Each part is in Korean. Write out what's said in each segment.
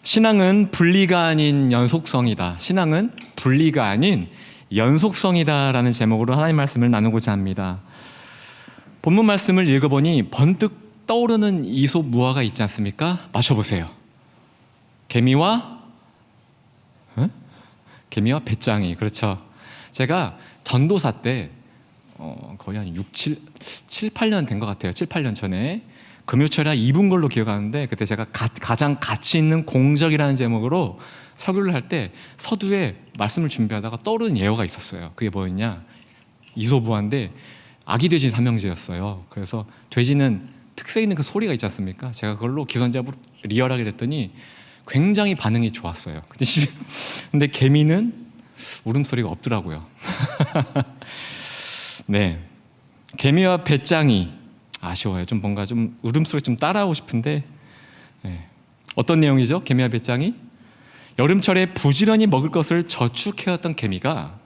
신앙은 분리가 아닌 연속성이다. 신앙은 분리가 아닌 연속성이다라는 제목으로 하나님 말씀을 나누고자 합니다. 본문 말씀을 읽어보니 번뜩 떠오르는 이솝무화가 있지 않습니까? 맞춰보세요. 개미와 배짱이. 그렇죠. 제가 전도사 때 거의 한 7, 8년 된 것 같아요. 7, 8년 전에 금요철에 입은 걸로 기억하는데, 그때 제가 가장 가치 있는 공적이라는 제목으로 설교를 할 때 서두에 말씀을 준비하다가 떠오르는 예어가 있었어요. 그게 뭐였냐, 이솝무화인데 아기 돼지 삼형제였어요. 그래서 돼지는 특색 있는 그 소리가 있지 않습니까? 제가 그걸로 기선제압으로 리얼하게 됐더니 굉장히 반응이 좋았어요. 근데 개미는 울음소리가 없더라고요. 네, 개미와 배짱이. 아쉬워요. 좀 뭔가 좀 울음소리 좀 따라하고 싶은데, 네. 어떤 내용이죠? 개미와 배짱이? 여름철에 부지런히 먹을 것을 저축해왔던 개미가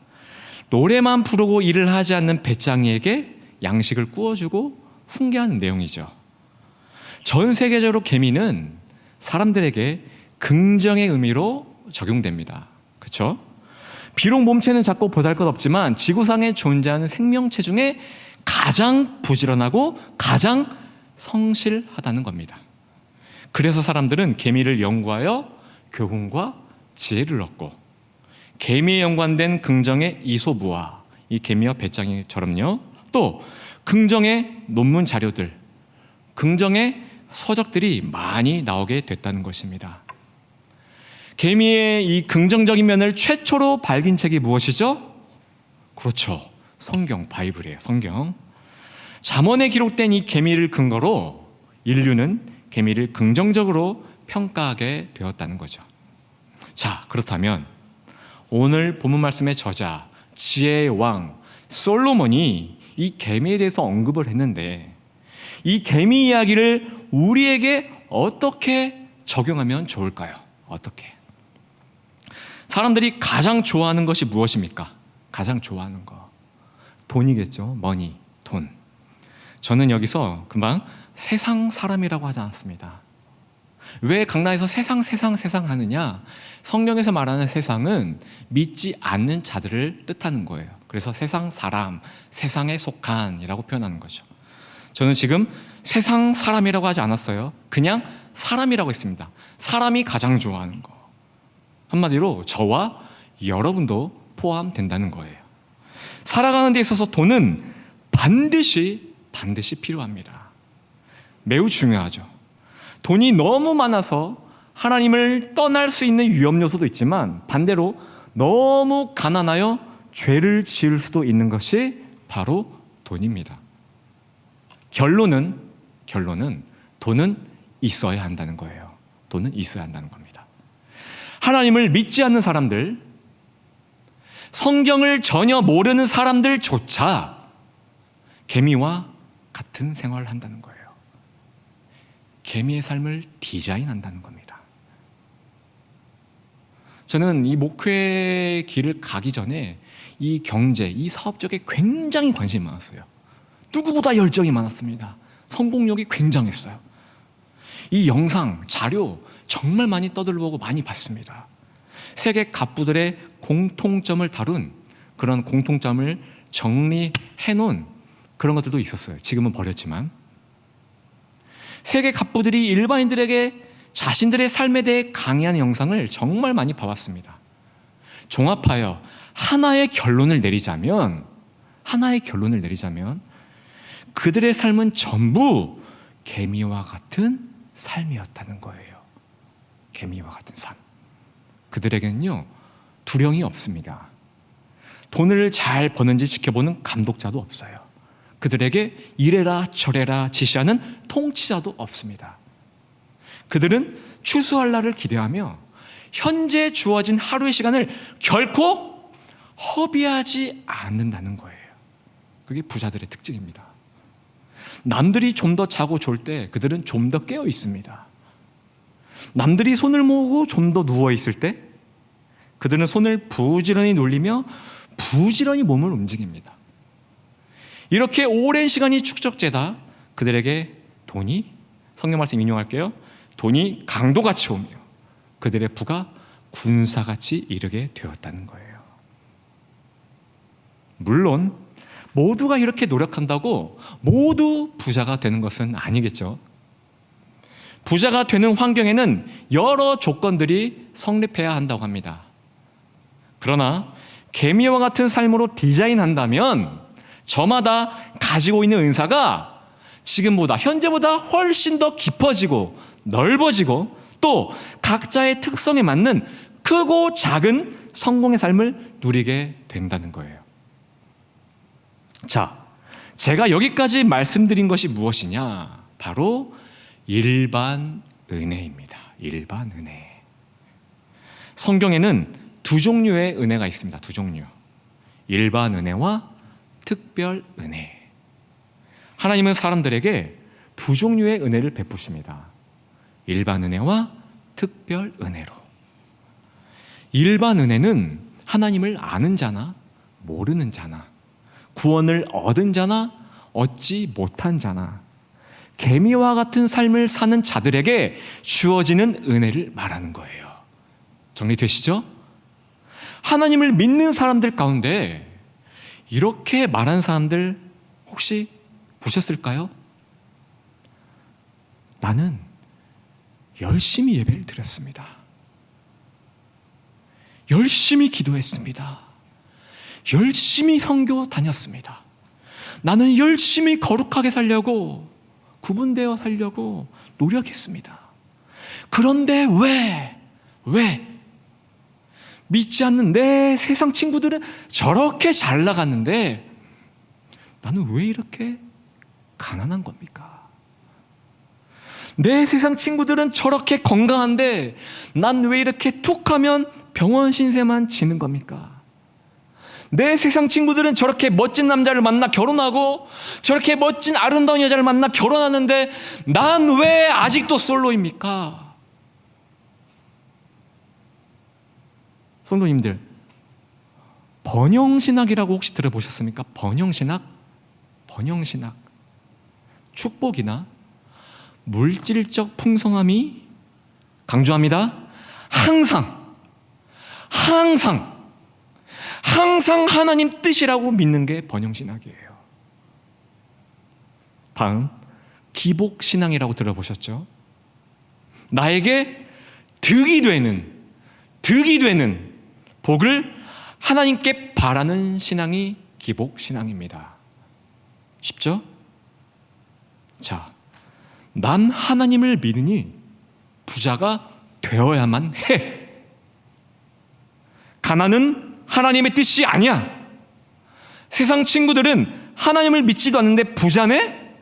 노래만 부르고 일을 하지 않는 배짱이에게 양식을 구워주고 훈계하는 내용이죠. 전 세계적으로 개미는 사람들에게 긍정의 의미로 적용됩니다. 그렇죠? 비록 몸체는 작고 보잘것없지만 지구상에 존재하는 생명체 중에 가장 부지런하고 가장 성실하다는 겁니다. 그래서 사람들은 개미를 연구하여 교훈과 지혜를 얻고, 개미에 연관된 긍정의 이솝무화, 이 개미와 배짱이처럼요, 또 긍정의 논문 자료들, 긍정의 서적들이 많이 나오게 됐다는 것입니다. 개미의 이 긍정적인 면을 최초로 밝힌 책이 무엇이죠? 그렇죠, 성경, 바이블이에요. 성경. 잠언에 기록된 이 개미를 근거로 인류는 개미를 긍정적으로 평가하게 되었다는 거죠. 자, 그렇다면 오늘 본문 말씀의 저자, 지혜의 왕 솔로몬이 이 개미에 대해서 언급을 했는데, 이 개미 이야기를 우리에게 어떻게 적용하면 좋을까요? 어떻게? 사람들이 가장 좋아하는 것이 무엇입니까? 가장 좋아하는 거 돈이겠죠. 머니, 돈. 저는 여기서 금방 세상 사람이라고 하지 않았습니다. 왜 강단에서 세상 하느냐? 성경에서 말하는 세상은 믿지 않는 자들을 뜻하는 거예요. 그래서 세상 사람, 세상에 속한이라고 표현하는 거죠. 저는 지금 세상 사람이라고 하지 않았어요. 그냥 사람이라고 했습니다. 사람이 가장 좋아하는 거. 한마디로 저와 여러분도 포함된다는 거예요. 살아가는 데 있어서 돈은 반드시 필요합니다. 매우 중요하죠. 돈이 너무 많아서 하나님을 떠날 수 있는 위험 요소도 있지만, 반대로 너무 가난하여 죄를 지을 수도 있는 것이 바로 돈입니다. 결론은 돈은 있어야 한다는 거예요. 돈은 있어야 한다는 겁니다. 하나님을 믿지 않는 사람들, 성경을 전혀 모르는 사람들조차 개미와 같은 생활을 한다는 거예요. 개미의 삶을 디자인한다는 겁니다. 저는 이 목회 길을 가기 전에 이 경제, 이 사업 쪽에 굉장히 관심이 많았어요. 누구보다 열정이 많았습니다. 성공력이 굉장했어요. 이 영상, 자료 정말 많이 떠들보고 많이 봤습니다. 세계 갑부들의 공통점을 다룬, 그런 공통점을 정리해 놓은 그런 것들도 있었어요. 지금은 버렸지만. 세계 갑부들이 일반인들에게 자신들의 삶에 대해 강의하는 영상을 정말 많이 봐왔습니다. 종합하여 하나의 결론을 내리자면 그들의 삶은 전부 개미와 같은 삶이었다는 거예요. 개미와 같은 삶. 그들에게는요, 두려움이 없습니다. 돈을 잘 버는지 지켜보는 감독자도 없어요. 그들에게 이래라 저래라 지시하는 통치자도 없습니다. 그들은 추수할 날을 기대하며 현재 주어진 하루의 시간을 결코 허비하지 않는다는 거예요. 그게 부자들의 특징입니다. 남들이 좀 더 자고 졸 때 그들은 좀 더 깨어 있습니다. 남들이 손을 모으고 좀 더 누워 있을 때 그들은 손을 부지런히 놀리며 부지런히 몸을 움직입니다. 이렇게 오랜 시간이 축적되다 그들에게 돈이, 성경 말씀 인용할게요, 돈이 강도같이 오며 그들의 부가 군사같이 이르게 되었다는 거예요. 물론 모두가 이렇게 노력한다고 모두 부자가 되는 것은 아니겠죠. 부자가 되는 환경에는 여러 조건들이 성립해야 한다고 합니다. 그러나 개미와 같은 삶으로 디자인한다면 저마다 가지고 있는 은사가 지금보다, 현재보다 훨씬 더 깊어지고 넓어지고 또 각자의 특성에 맞는 크고 작은 성공의 삶을 누리게 된다는 거예요. 자, 제가 여기까지 말씀드린 것이 무엇이냐? 바로 일반 은혜입니다. 일반 은혜. 성경에는 두 종류의 은혜가 있습니다. 두 종류. 일반 은혜와 특별 은혜. 하나님은 사람들에게 두 종류의 은혜를 베푸십니다. 일반 은혜와 특별 은혜로. 일반 은혜는 하나님을 아는 자나 모르는 자나, 구원을 얻은 자나 얻지 못한 자나, 개미와 같은 삶을 사는 자들에게 주어지는 은혜를 말하는 거예요. 정리되시죠? 하나님을 믿는 사람들 가운데 이렇게 말하는 사람들 혹시 보셨을까요? 나는 열심히 예배를 드렸습니다. 열심히 기도했습니다. 열심히 선교 다녔습니다. 나는 열심히 거룩하게 살려고, 구분되어 살려고 노력했습니다. 그런데 왜 믿지 않는 내 세상 친구들은 저렇게 잘 나갔는데 나는 왜 이렇게 가난한 겁니까? 내 세상 친구들은 저렇게 건강한데 난 왜 이렇게 툭 하면 병원 신세만 지는 겁니까? 내 세상 친구들은 저렇게 멋진 남자를 만나 결혼하고 저렇게 멋진 아름다운 여자를 만나 결혼하는데 난 왜 아직도 솔로입니까? 성도님들, 번영신학이라고 혹시 들어보셨습니까? 번영신학? 축복이나 물질적 풍성함이, 강조합니다, 항상 하나님 뜻이라고 믿는 게 번영신학이에요. 다음, 기복신앙이라고 들어보셨죠? 나에게 득이 되는 복을 하나님께 바라는 신앙이 기복신앙입니다. 쉽죠? 자, 난 하나님을 믿으니 부자가 되어야만 해. 가난은 하나님의 뜻이 아니야. 세상 친구들은 하나님을 믿지도 않는데 부자네?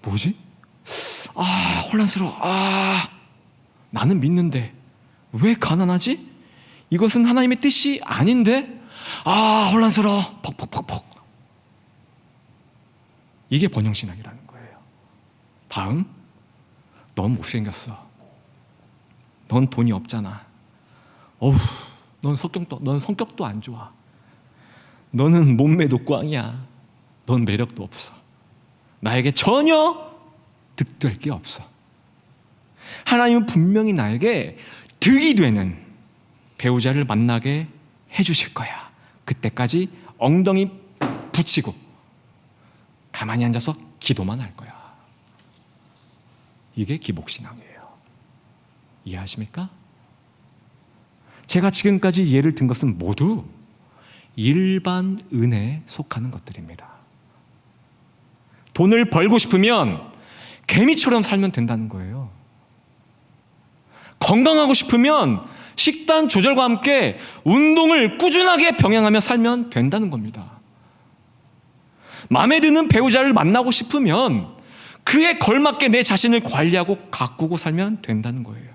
뭐지? 혼란스러워. 나는 믿는데 왜 가난하지? 이것은 하나님의 뜻이 아닌데? 혼란스러워. 퍽. 이게 번영신학이라는 거예요. 다음, 넌 못생겼어. 넌 돈이 없잖아. 넌 성격도 안 좋아. 너는 몸매도 꽝이야. 넌 매력도 없어. 나에게 전혀 득될 게 없어. 하나님은 분명히 나에게 득이 되는 배우자를 만나게 해주실 거야. 그때까지 엉덩이 붙이고 가만히 앉아서 기도만 할 거야. 이게 기복신앙이에요. 이해하십니까? 제가 지금까지 예를 든 것은 모두 일반 은혜에 속하는 것들입니다. 돈을 벌고 싶으면 개미처럼 살면 된다는 거예요. 건강하고 싶으면 식단 조절과 함께 운동을 꾸준하게 병행하며 살면 된다는 겁니다. 마음에 드는 배우자를 만나고 싶으면 그에 걸맞게 내 자신을 관리하고 가꾸고 살면 된다는 거예요.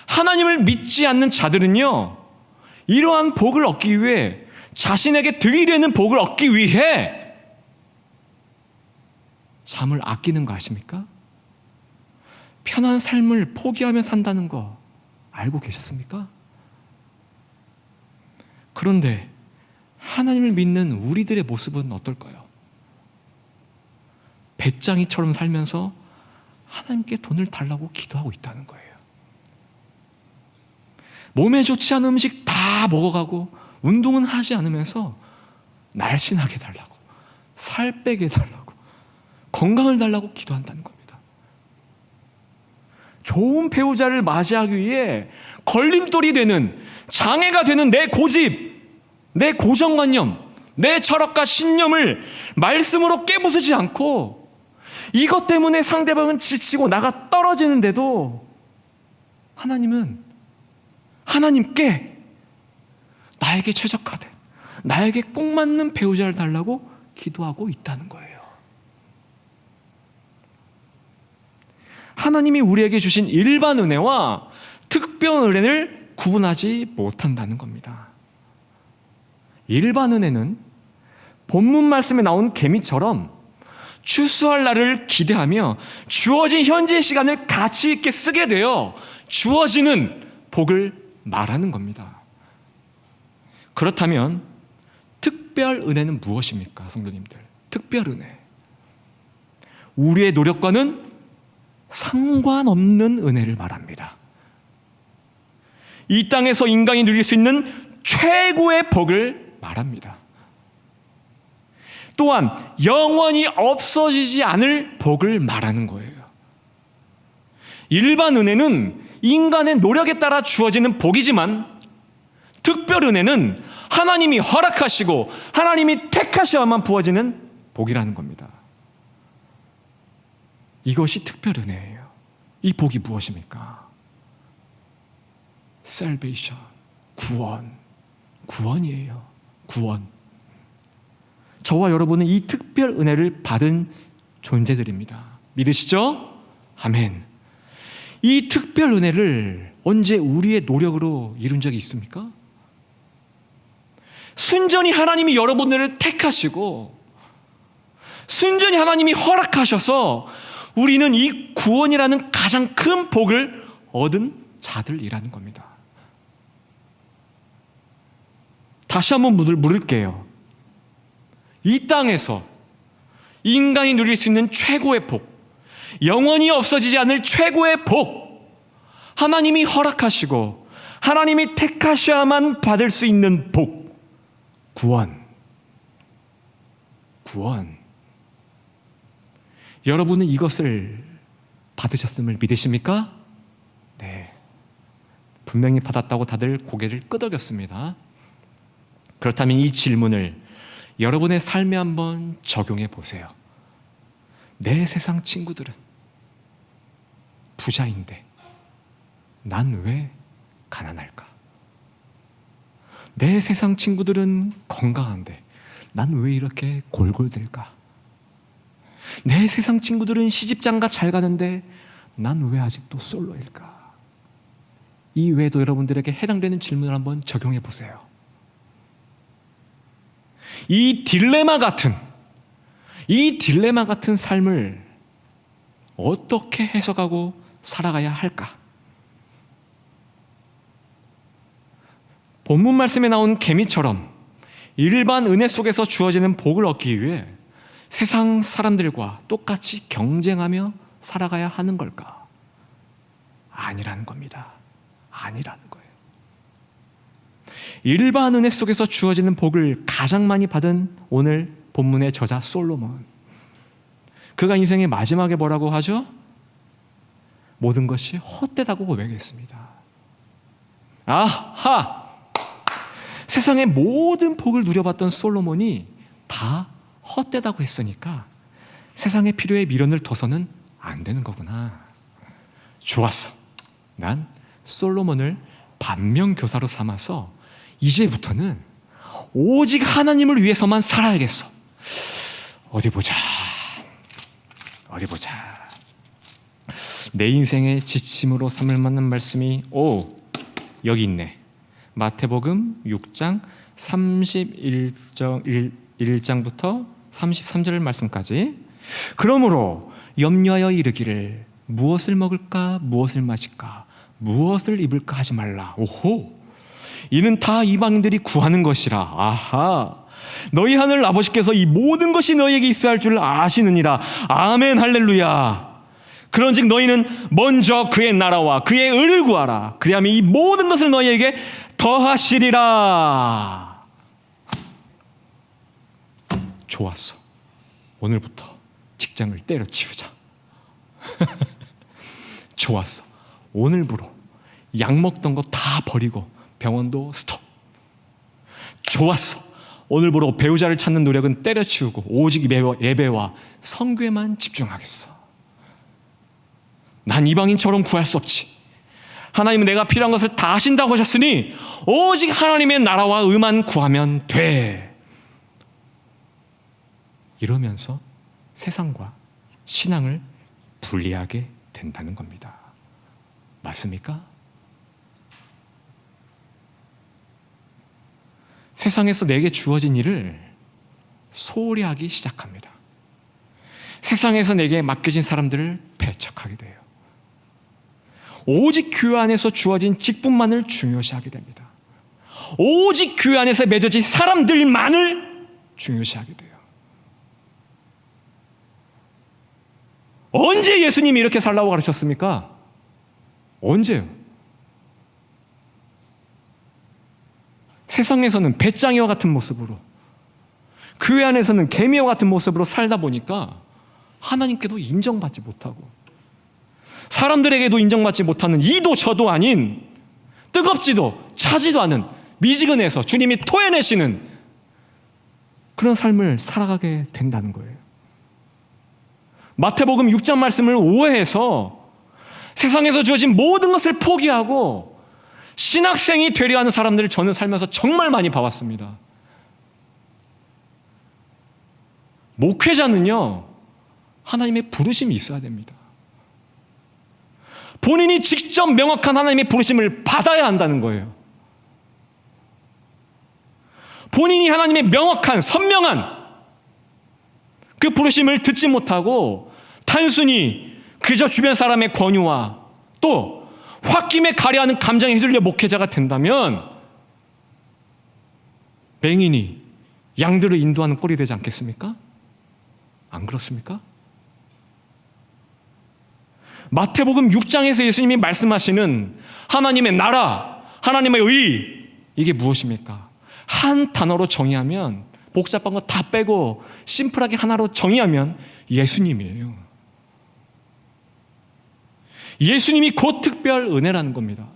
하나님을 믿지 않는 자들은요, 이러한 복을 얻기 위해, 자신에게 득이 되는 복을 얻기 위해 잠을 아끼는 거 아십니까? 편한 삶을 포기하며 산다는 거 알고 계셨습니까? 그런데 하나님을 믿는 우리들의 모습은 어떨까요? 배짱이처럼 살면서 하나님께 돈을 달라고 기도하고 있다는 거예요. 몸에 좋지 않은 음식 다 먹어가고 운동은 하지 않으면서 날씬하게 달라고, 살 빼게 달라고, 건강을 달라고 기도한다는 겁니다. 좋은 배우자를 맞이하기 위해 걸림돌이 되는, 장애가 되는 내 고집, 내 고정관념, 내 철학과 신념을 말씀으로 깨부수지 않고 이것 때문에 상대방은 지치고 나가 떨어지는데도 하나님께 나에게 최적화된, 나에게 꼭 맞는 배우자를 달라고 기도하고 있다는 거예요. 하나님이 우리에게 주신 일반 은혜와 특별 은혜를 구분하지 못한다는 겁니다. 일반 은혜는 본문 말씀에 나온 개미처럼 추수할 날을 기대하며 주어진 현재의 시간을 가치 있게 쓰게 되어 주어지는 복을 말하는 겁니다. 그렇다면 특별 은혜는 무엇입니까, 성도님들? 특별 은혜, 우리의 노력과는 상관없는 은혜를 말합니다. 이 땅에서 인간이 누릴 수 있는 최고의 복을 말합니다. 또한 영원히 없어지지 않을 복을 말하는 거예요. 일반 은혜는 인간의 노력에 따라 주어지는 복이지만 특별 은혜는 하나님이 허락하시고 하나님이 택하셔야만 부어지는 복이라는 겁니다. 이것이 특별 은혜예요. 이 복이 무엇입니까? salvation, 구원이에요. 구원. 저와 여러분은 이 특별 은혜를 받은 존재들입니다. 믿으시죠? 아멘. 이 특별 은혜를 언제 우리의 노력으로 이룬 적이 있습니까? 순전히 하나님이 여러분들을 택하시고 순전히 하나님이 허락하셔서 우리는 이 구원이라는 가장 큰 복을 얻은 자들이라는 겁니다. 다시 한번 물을게요. 이 땅에서 인간이 누릴 수 있는 최고의 복, 영원히 없어지지 않을 최고의 복, 하나님이 허락하시고 하나님이 택하셔야만 받을 수 있는 복, 구원. 여러분은 이것을 받으셨음을 믿으십니까? 네, 분명히 받았다고 다들 고개를 끄덕였습니다. 그렇다면 이 질문을 여러분의 삶에 한번 적용해 보세요. 내 세상 친구들은 부자인데 난 왜 가난할까? 내 세상 친구들은 건강한데 난 왜 이렇게 골골댈까? 내 세상 친구들은 시집장가 잘 가는데 난 왜 아직도 솔로일까? 이 외에도 여러분들에게 해당되는 질문을 한번 적용해 보세요. 이 딜레마 같은 삶을 어떻게 해석하고 살아가야 할까? 본문 말씀에 나온 개미처럼 일반 은혜 속에서 주어지는 복을 얻기 위해 세상 사람들과 똑같이 경쟁하며 살아가야 하는 걸까? 아니라는 겁니다. 아니라는 거예요. 일반 은혜 속에서 주어지는 복을 가장 많이 받은 오늘 본문의 저자 솔로몬, 그가 인생의 마지막에 뭐라고 하죠? 모든 것이 헛되다고 고백했습니다. 아하! 세상의 모든 복을 누려봤던 솔로몬이 다 헛되다고 했으니까 세상의 필요에 미련을 둬서는 안 되는 거구나. 좋았어. 난 솔로몬을 반면교사로 삼아서 이제부터는 오직 하나님을 위해서만 살아야겠어. 어디 보자. 내 인생의 지침으로 삼을 만한 말씀이 여기 있네. 마태복음 6장 31장부터 33절 말씀까지. 그러므로 염려하여 이르기를 무엇을 먹을까, 무엇을 마실까, 무엇을 입을까 하지 말라. 오호, 이는 다 이방인들이 구하는 것이라. 아하, 너희 하늘 아버지께서 이 모든 것이 너희에게 있어야 할 줄 아시느니라. 아멘, 할렐루야. 그런즉 너희는 먼저 그의 나라와 그의 의를 구하라. 그리하면 이 모든 것을 너희에게 더하시리라. 좋았어. 오늘부터 직장을 때려치우자. 좋았어. 오늘부로 약 먹던 거 다 버리고 병원도 스톱. 좋았어. 오늘부로 배우자를 찾는 노력은 때려치우고 오직 예배와 선교에만 집중하겠어. 난 이방인처럼 구할 수 없지. 하나님은 내가 필요한 것을 다 하신다고 하셨으니 오직 하나님의 나라와 의만 구하면 돼. 이러면서 세상과 신앙을 분리하게 된다는 겁니다. 맞습니까? 세상에서 내게 주어진 일을 소홀히 하기 시작합니다. 세상에서 내게 맡겨진 사람들을 배척하게 돼요. 오직 교회 안에서 주어진 직분만을 중요시하게 됩니다. 오직 교회 안에서 맺어진 사람들만을 중요시하게 돼요. 언제 예수님이 이렇게 살라고 가르쳤습니까? 언제요? 세상에서는 배짱이와 같은 모습으로, 교회 안에서는 개미와 같은 모습으로 살다 보니까 하나님께도 인정받지 못하고 사람들에게도 인정받지 못하는 이도 저도 아닌, 뜨겁지도 차지도 않은, 미지근해서 주님이 토해내시는 그런 삶을 살아가게 된다는 거예요. 마태복음 6장 말씀을 오해해서 세상에서 주어진 모든 것을 포기하고 신학생이 되려 하는 사람들을 저는 살면서 정말 많이 봐왔습니다. 목회자는요, 하나님의 부르심이 있어야 됩니다. 본인이 직접 명확한 하나님의 부르심을 받아야 한다는 거예요. 본인이 하나님의 명확한, 선명한 그 부르심을 듣지 못하고 단순히 그저 주변 사람의 권유와 또 홧김에 가려하는 감정에 휘둘려 목회자가 된다면 맹인이 양들을 인도하는 꼴이 되지 않겠습니까? 안 그렇습니까? 마태복음 6장에서 예수님이 말씀하시는 하나님의 나라, 하나님의 의, 이게 무엇입니까? 한 단어로 정의하면, 복잡한 거 다 빼고 심플하게 하나로 정의하면 예수님이에요. 예수님이 곧 특별 은혜라는 겁니다.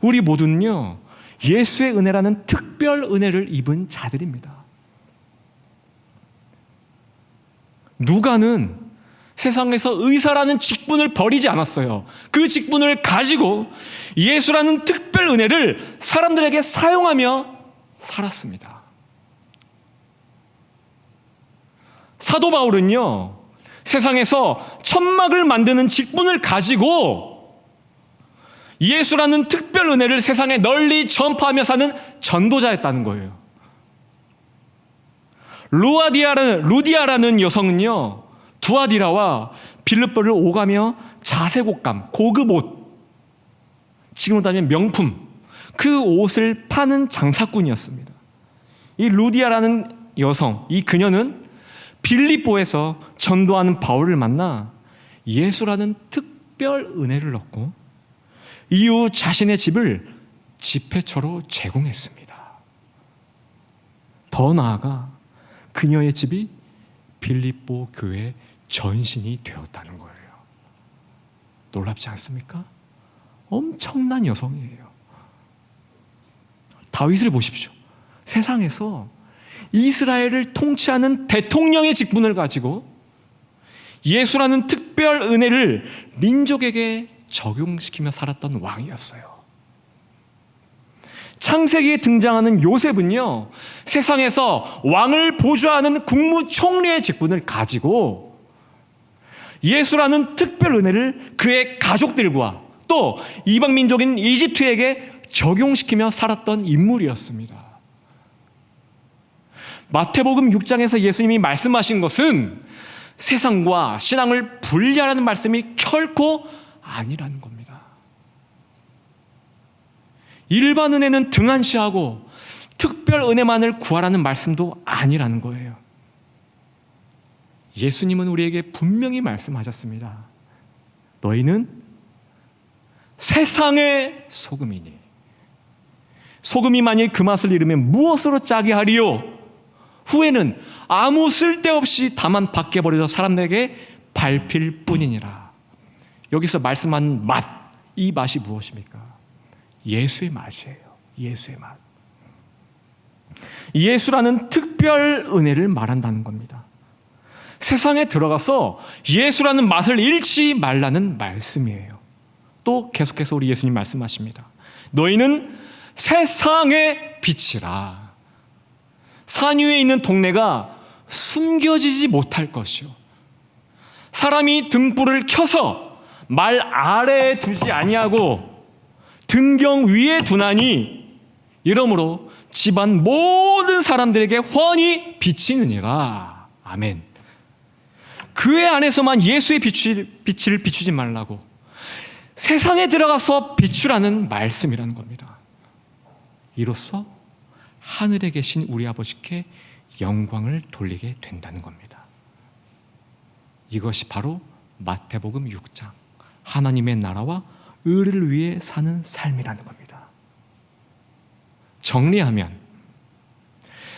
우리 모두는요, 예수의 은혜라는 특별 은혜를 입은 자들입니다. 누가는 세상에서 의사라는 직분을 버리지 않았어요. 그 직분을 가지고 예수라는 특별 은혜를 사람들에게 사용하며 살았습니다. 사도 바울은요, 세상에서 천막을 만드는 직분을 가지고 예수라는 특별 은혜를 세상에 널리 전파하며 사는 전도자였다는 거예요. 루디아라는 여성은요, 두아디라와 빌립보를 오가며 자색옷감, 고급 옷, 지금으로 따지면 명품, 그 옷을 파는 장사꾼이었습니다. 이 루디아라는 여성, 이 그녀는 빌립보에서 전도하는 바울을 만나 예수라는 특별 은혜를 얻고 이후 자신의 집을 집회처로 제공했습니다. 더 나아가 그녀의 집이 빌립보 교회의 전신이 되었다는 거예요. 놀랍지 않습니까? 엄청난 여성이에요. 다윗을 보십시오. 세상에서 이스라엘을 통치하는 대통령의 직분을 가지고 예수라는 특별 은혜를 민족에게 적용시키며 살았던 왕이었어요. 창세기에 등장하는 요셉은요, 세상에서 왕을 보좌하는 국무총리의 직분을 가지고 예수라는 특별 은혜를 그의 가족들과 또 이방 민족인 이집트에게 적용시키며 살았던 인물이었습니다. 마태복음 6장에서 예수님이 말씀하신 것은 세상과 신앙을 분리하라는 말씀이 결코 아니라는 겁니다. 일반 은혜는 등한시하고 특별 은혜만을 구하라는 말씀도 아니라는 거예요. 예수님은 우리에게 분명히 말씀하셨습니다. 너희는 세상의 소금이니 소금이 만일 그 맛을 잃으면 무엇으로 짜게 하리요? 후에는 아무 쓸데없이 다만 밖에 버려져 사람들에게 밟힐 뿐이니라. 여기서 말씀하는 맛, 이 맛이 무엇입니까? 예수의 맛이에요. 예수의 맛. 예수라는 특별 은혜를 말한다는 겁니다. 세상에 들어가서 예수라는 맛을 잃지 말라는 말씀이에요. 또 계속해서 우리 예수님 말씀하십니다. 너희는 세상의 빛이라. 산 위에 있는 동네가 숨겨지지 못할 것이요, 사람이 등불을 켜서 말 아래에 두지 아니하고 등경 위에 두나니 이러므로 집안 모든 사람들에게 훤히 비치느니라. 아멘. 교회 안에서만 예수의 빛을 비추지 말라고 세상에 들어가서 비추라는 말씀이라는 겁니다. 이로써 하늘에 계신 우리 아버지께 영광을 돌리게 된다는 겁니다. 이것이 바로 마태복음 6장 하나님의 나라와 의를 위해 사는 삶이라는 겁니다. 정리하면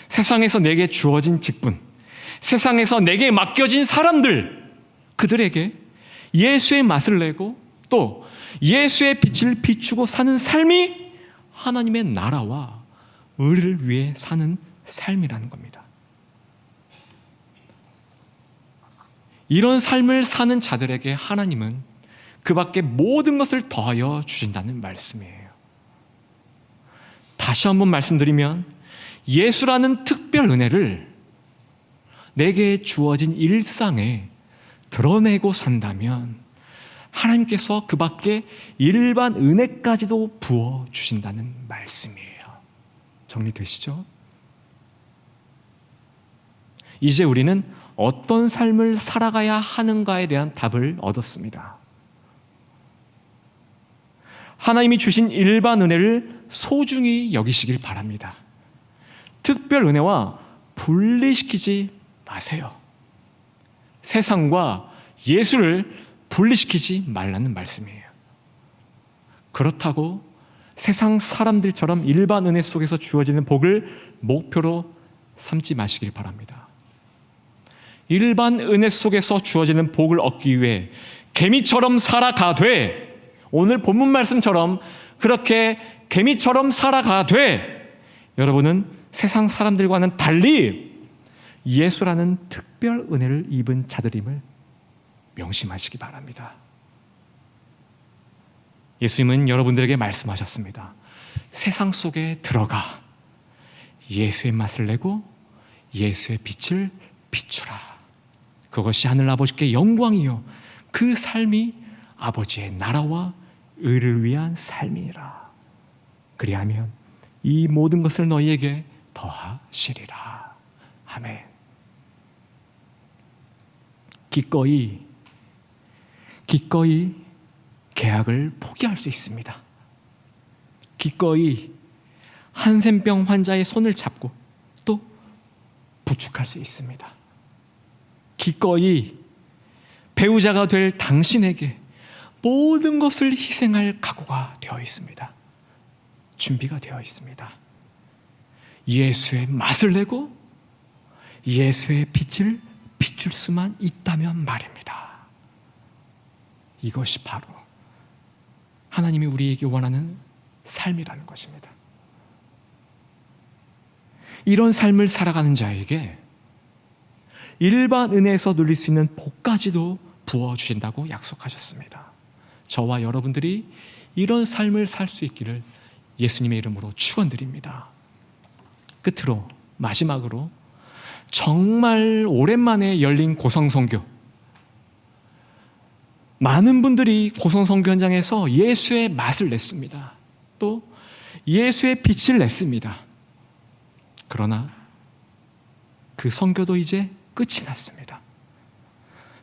세상에서 내게 주어진 직분, 세상에서 내게 맡겨진 사람들, 그들에게 예수의 맛을 내고 또 예수의 빛을 비추고 사는 삶이 하나님의 나라와 의를 위해 사는 삶이라는 겁니다. 이런 삶을 사는 자들에게 하나님은 그 밖에 모든 것을 더하여 주신다는 말씀이에요. 다시 한번 말씀드리면 예수라는 특별 은혜를 내게 주어진 일상에 드러내고 산다면 하나님께서 그 밖에 일반 은혜까지도 부어주신다는 말씀이에요. 정리되시죠? 이제 우리는 어떤 삶을 살아가야 하는가에 대한 답을 얻었습니다. 하나님이 주신 일반 은혜를 소중히 여기시길 바랍니다. 특별 은혜와 분리시키지 마세요. 세상과 예수를 분리시키지 말라는 말씀이에요. 그렇다고 세상 사람들처럼 일반 은혜 속에서 주어지는 복을 목표로 삼지 마시길 바랍니다. 일반 은혜 속에서 주어지는 복을 얻기 위해 개미처럼 살아가되, 오늘 본문 말씀처럼 그렇게 개미처럼 살아가되 여러분은 세상 사람들과는 달리 예수라는 특별 은혜를 입은 자들임을 명심하시기 바랍니다. 예수님은 여러분들에게 말씀하셨습니다. 세상 속에 들어가 예수의 맛을 내고 예수의 빛을 비추라. 그것이 하늘 아버지께 영광이요 그 삶이 아버지의 나라와 의를 위한 삶이라. 그리하면 이 모든 것을 너희에게 더하시리라. 아멘. 기꺼이 계약을 포기할 수 있습니다. 기꺼이 한센병 환자의 손을 잡고 또 부축할 수 있습니다. 기꺼이 배우자가 될 당신에게 모든 것을 희생할 각오가 되어 있습니다. 준비가 되어 있습니다. 예수의 맛을 내고 예수의 빛을 비출 수만 있다면 말입니다. 이것이 바로 하나님이 우리에게 원하는 삶이라는 것입니다. 이런 삶을 살아가는 자에게 일반 은혜에서 누릴 수 있는 복까지도 부어주신다고 약속하셨습니다. 저와 여러분들이 이런 삶을 살 수 있기를 예수님의 이름으로 축원드립니다. 끝으로 마지막으로 정말 오랜만에 열린 고성선교, 많은 분들이 고성선교 현장에서 예수의 맛을 냈습니다. 또 예수의 빛을 냈습니다. 그러나 그 선교도 이제 끝이 났습니다.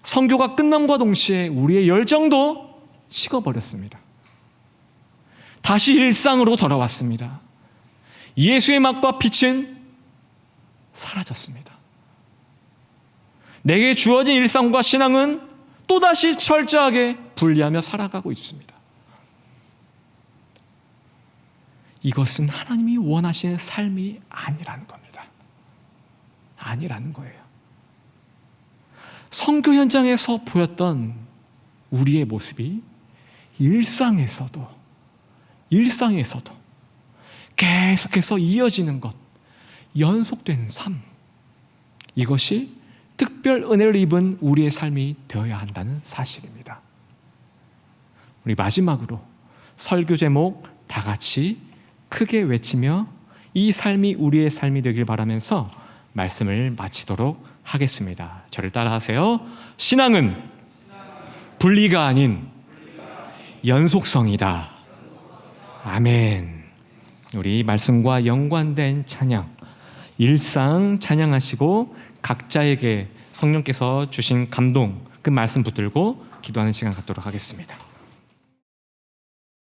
선교가 끝남과 동시에 우리의 열정도 식어버렸습니다. 다시 일상으로 돌아왔습니다. 예수의 맛과 빛은 사라졌습니다. 내게 주어진 일상과 신앙은 또다시 철저하게 분리하며 살아가고 있습니다. 이것은 하나님이 원하시는 삶이 아니라는 겁니다. 아니라는 거예요. 선교 현장에서 보였던 우리의 모습이 일상에서도 계속해서 이어지는 것, 연속되는 삶, 이것이 특별 은혜를 입은 우리의 삶이 되어야 한다는 사실입니다. 우리 마지막으로 설교 제목 다 같이 크게 외치며 이 삶이 우리의 삶이 되길 바라면서 말씀을 마치도록 하겠습니다. 저를 따라하세요. 신앙은 분리가 아닌 연속성이다. 아멘. 우리 말씀과 연관된 찬양, 일상 찬양하시고 각자에게 성령께서 주신 감동, 그 말씀 붙들고 기도하는 시간 갖도록 하겠습니다.